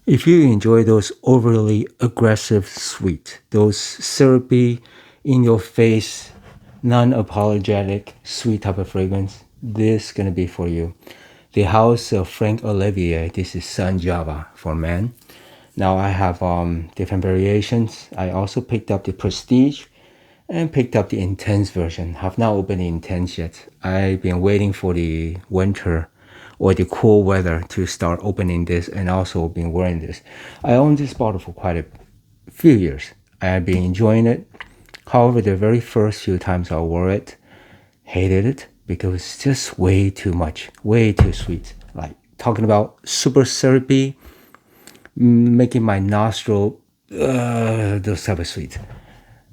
If you enjoy those overly aggressive sweet, those syrupy, in your face, non-apologetic sweet type of fragrance, this is gonna be for you. The house of Franck Olivier, this is Sun Java for men. Now I have different variations. I also picked up the Prestige and picked up the Intense version. Have not opened the Intense yet. I've been waiting for the winter or the cool weather to start opening this, and also been wearing this. I owned this bottle for quite a few years. I've been enjoying it. However, the very first few times I wore it, hated it because it's just way too much, way too sweet. Like talking about super syrupy, making my nostril those type of sweet.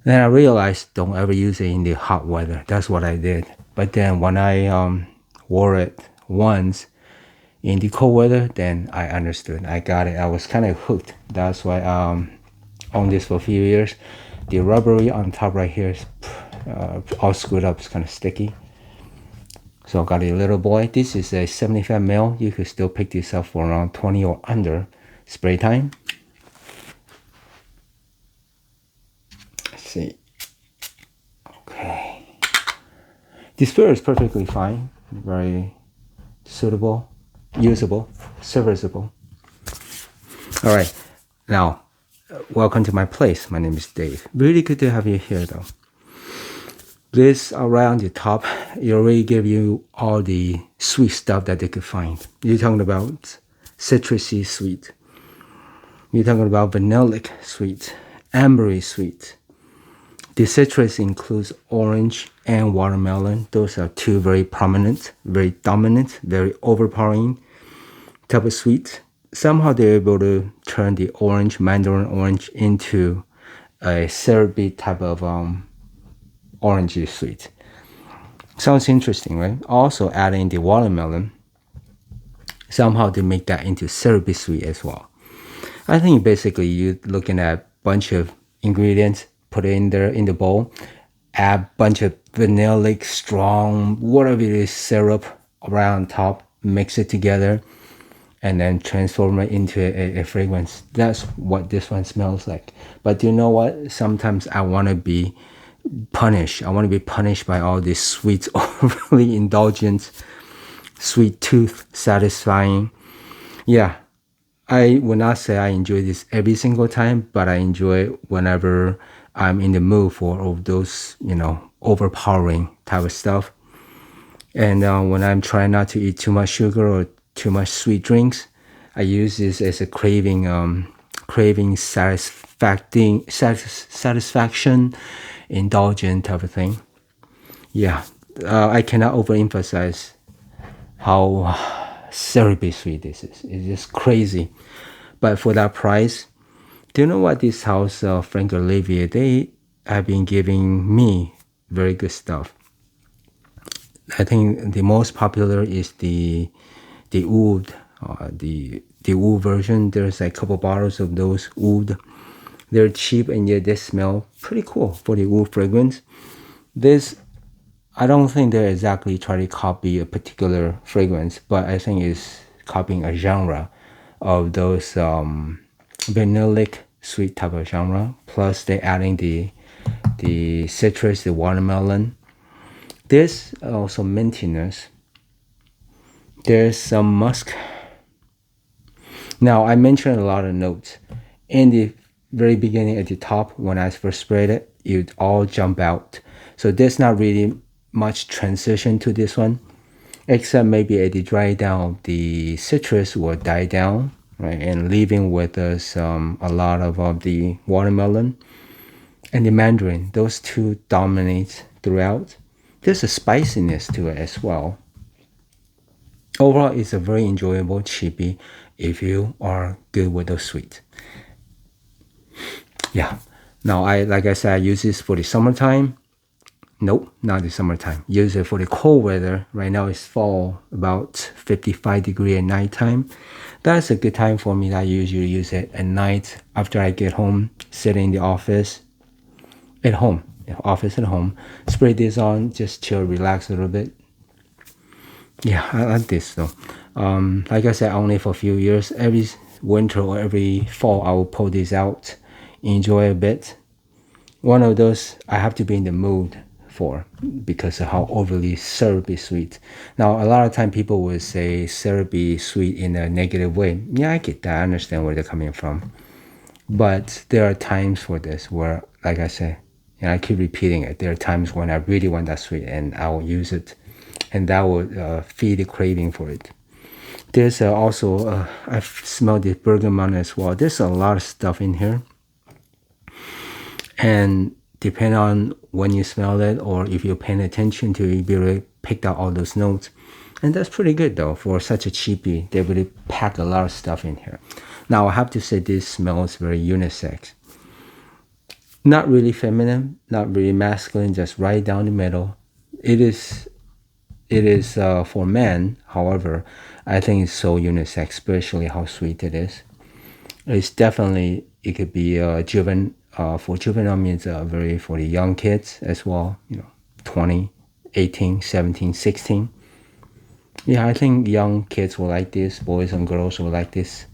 Then I realized don't ever use it in the hot weather. That's what I did. But then when I wore it once in the cold weather, then I understood. I got it. I was kind of hooked. That's why I owned this for a few years. The rubbery on top right here is all screwed up. It's kind of sticky. So I got a little boy. This is a 75 ml. You could still pick this up for around 20 or under. Spray time. Let's see. Okay. This fur is perfectly fine. Very suitable, usable, serviceable. All right. Now, welcome to my place. My name is Dave. Really good to have you here, though. This around the top, it already give you all the sweet stuff that they could find. You're talking about citrusy sweet. You're talking about vanillic sweet, ambery sweet. The citrus includes orange and watermelon. Those are two very prominent, very dominant, very overpowering type of sweet. Somehow they're able to turn the orange, mandarin orange, into a syrupy type of orangey sweet. Sounds interesting, right? Also adding the watermelon, somehow they make that into syrupy sweet as well. I think basically you're looking at a bunch of ingredients, put it in there in the bowl, add a bunch of vanillic, strong, whatever it is, syrup around top, mix it together, and then transform it into a fragrance. That's what this one smells like. But you know what? Sometimes I want to be punished. I want to be punished by all these sweets, overly indulgent, sweet tooth satisfying. Yeah, I would not say I enjoy this every single time, but I enjoy it whenever I'm in the mood for all those, overpowering type of stuff. And when I'm trying not to eat too much sugar or too much sweet drinks, I use this as a craving satisfaction, indulgent type of thing. Yeah, I cannot overemphasize how syrupy sweet this is. It's just crazy. But for that price, do you know what this house, Franck Olivier, they have been giving me very good stuff. I think the most popular is the oud, the oud version. There's a couple bottles of those oud. They're cheap and yet they smell pretty cool for the oud fragrance. This, I don't think they're exactly trying to copy a particular fragrance, but I think it's copying a genre of those vanillic sweet type of genre. Plus they're adding the citrus, the watermelon. There's also mintiness. There's some musk. Now I mentioned a lot of notes. In the very beginning at the top, when I first sprayed it, it would all jump out. So there's not really much transition to this one, except maybe at the dry down, the citrus will die down, right, and leaving with us a lot of the watermelon and the mandarin. Those two dominate throughout. There's a spiciness to it as well. Overall, it's a very enjoyable cheapie if you are good with those sweet. Yeah. Now, like I said, I use this for the summertime. Nope, not the summertime. Use it for the cold weather. Right now it's fall, about 55 degrees at nighttime. That's a good time for me. I usually use it at night after I get home, sit in the office at home, spray this on, just chill, relax a little bit. Yeah, I like this though. Like I said, only for a few years. Every winter or every fall, I will pull these out, enjoy a bit. One of those I have to be in the mood for because of how overly syrupy sweet. Now, a lot of time people will say syrupy sweet in a negative way. Yeah, I get that. I understand where they're coming from. But there are times for this where, like I said, and I keep repeating it, there are times when I really want that sweet and I will use it. And that will feed the craving for it. There's also, I've smelled the bergamot as well. There's a lot of stuff in here. And depending on when you smell it or if you're paying attention to it, you'll be able to pick out all those notes. And that's pretty good though. For such a cheapie, they really pack a lot of stuff in here. Now, I have to say this smells very unisex. Not really feminine, not really masculine, just right down the middle. It is for men. However, I think it's so unisex, especially how sweet it is. It's definitely, it could be for juvenile means very for the young kids as well, 20, 18, 17, 16. Yeah, I think young kids will like this, boys and girls will like this.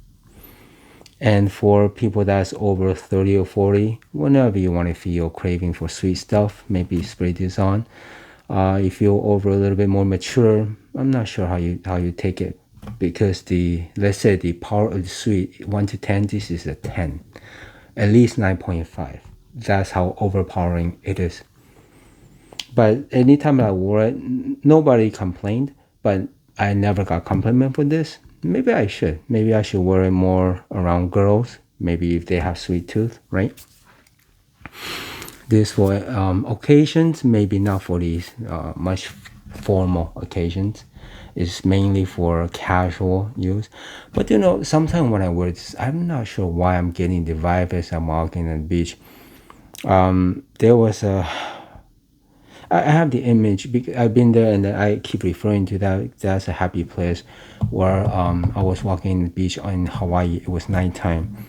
And for people that's over 30 or 40, whenever you want to feel craving for sweet stuff, maybe spray this on. If you're over a little bit more mature, I'm not sure how you take it, because let's say the power of the sweet 1 to 10, this is a 10, at least 9.5. That's how overpowering it is. But anytime I wore it, nobody complained, but I never got compliment for this. Maybe I should wear it more around girls, maybe if they have sweet tooth, right? This for occasions, maybe not for these much formal occasions. It's mainly for casual use. But sometimes when I wear this, I'm not sure why I'm getting the vibe as I'm walking on the beach. There was I have the image because I've been there and I keep referring to that. That's a happy place where I was walking on the beach in Hawaii. It was nighttime.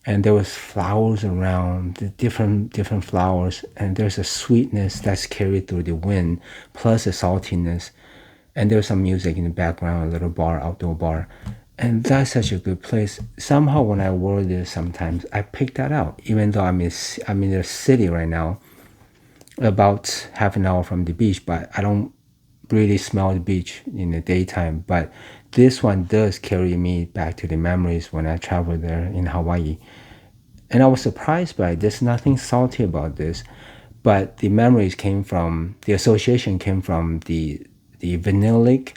And there was flowers around, the different flowers, and there's a sweetness that's carried through the wind, plus a saltiness, and there's some music in the background, a little bar, outdoor bar, and that's such a good place. Somehow, when I wore this, sometimes I pick that out, even though I'm in the city right now, about half an hour from the beach, but I don't really smell the beach in the daytime. But this one does carry me back to the memories when I traveled there in Hawaii. And I was surprised by it. There's nothing salty about this, but the memories came from, the association came from the vanillic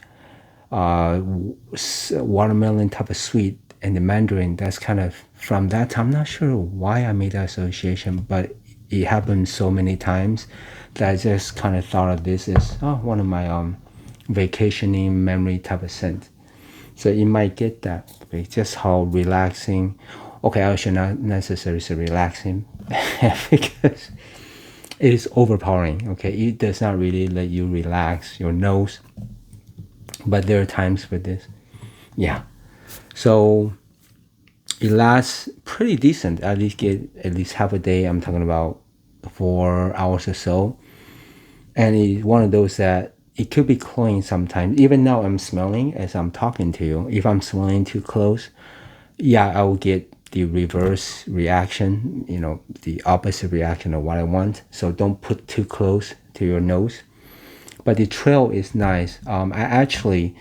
watermelon type of sweet and the mandarin. That's kind of from that time. I'm not sure why I made that association, but it happened so many times that I just kind of thought of this as one of my vacationing memory type of scent. So you might get that, okay? Just how relaxing. Okay, I should not necessarily say relaxing because it is overpowering. Okay, it does not really let you relax your nose, but there are times for this. Yeah, so it lasts pretty decent. At least half a day. I'm talking about 4 hours or so, and it's one of those that it could be cloying sometimes. Even now I'm smelling as I'm talking to you. If I'm smelling too close, yeah, I will get the reverse reaction, the opposite reaction of what I want. So don't put too close to your nose. But the trail is nice. I actually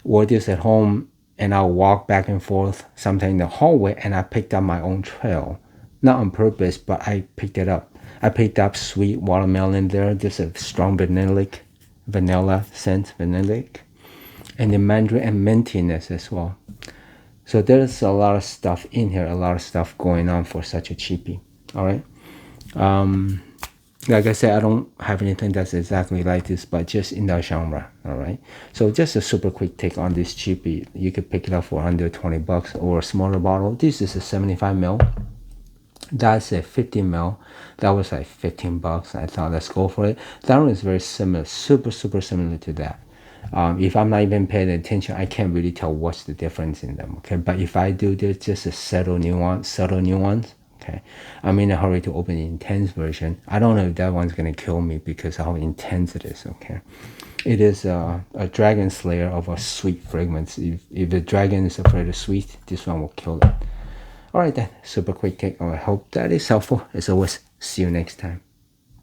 wore this at home and I'll walk back and forth sometimes in the hallway and I picked up my own trail. Not on purpose, but I picked it up. I picked up sweet watermelon there. There's a strong vanilla scent, vanillic. And the mandarin and mintiness as well. So there's a lot of stuff in here, a lot of stuff going on for such a cheapie. All right. Like I said, I don't have anything that's exactly like this, but just in that genre. All right. So just a super quick take on this cheapie. You could pick it up for under $20 or a smaller bottle. This is a 75 ml. That's a 50 ml. That was like $15. I thought, let's go for it. That one is very similar, super similar to that. If I'm not even paying attention, I can't really tell what's the difference in them. Okay, but if I do, there's just a subtle nuance. Okay, Okay, I'm in a hurry to open the intense version. I don't know if that one's gonna kill me because how intense it is. Okay, it is a dragon slayer of a sweet fragrance. If the dragon is afraid of sweet, this one will kill it. All right then, super quick take. I hope that is helpful. As always, see you next time.